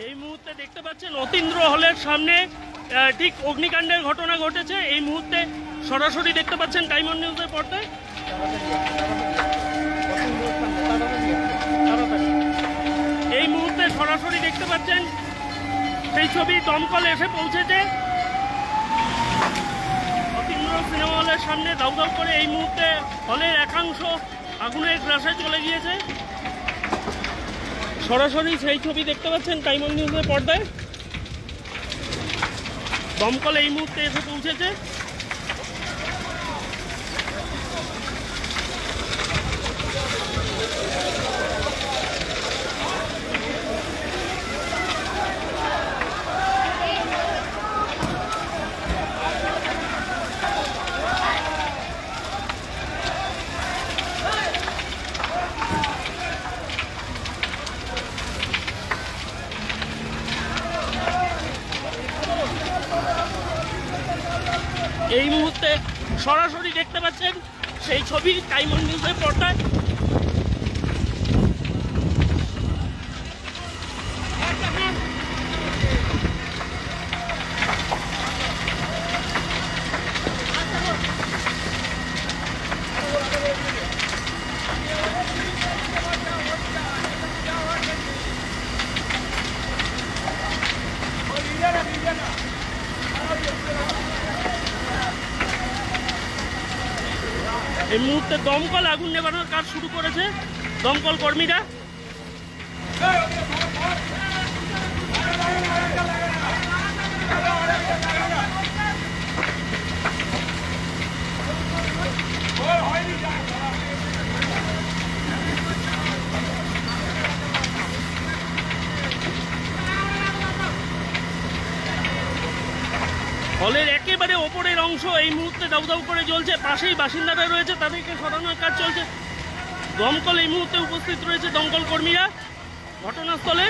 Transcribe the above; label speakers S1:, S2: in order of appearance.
S1: এই মুহূর্তে দেখতে পাচ্ছেন অতীন্দ্র হলের সামনে ঠিক অগ্নিকাণ্ডের ঘটনা ঘটেছে। এই মুহূর্তে সরাসরি দেখতে পাচ্ছেন ডায়মন্ড নিউজের পর্দায়। এই মুহূর্তে সরাসরি দেখতে পাচ্ছেন সেই ছবি দমকল এসে পৌঁছেছে অতীন্দ্র সিনেমা হলের সামনে। দাউ দাউ করে এই মুহূর্তে হলের একাংশ আগুনের গ্রাসে চলে গিয়েছে। সরাসরি সেই ছবি দেখতে পাচ্ছেন ডায়মন্ড নিউজের পর্দায়। দমকল এই মুহূর্তে এসে পৌঁছেছে। এই মুহূর্তে সরাসরি দেখতে পাচ্ছেন সেই ছবি ডায়মন্ড নিউজের পর্দায়। এই মুহূর্তে দমকল আগুন নেভানোর কাজ শুরু করেছে দমকল কর্মীরা। হলের একেবারে ওপরের অংশ এই মুহূর্তে দাউ দাউ করে জ্বলছে। পাশেই বাসিন্দারা রয়েছে, তাদেরকে সরানোর কাজ চলছে। দমকল এই মুহূর্তে উপস্থিত রয়েছে, দমকল কর্মীরা ঘটনাস্থলে।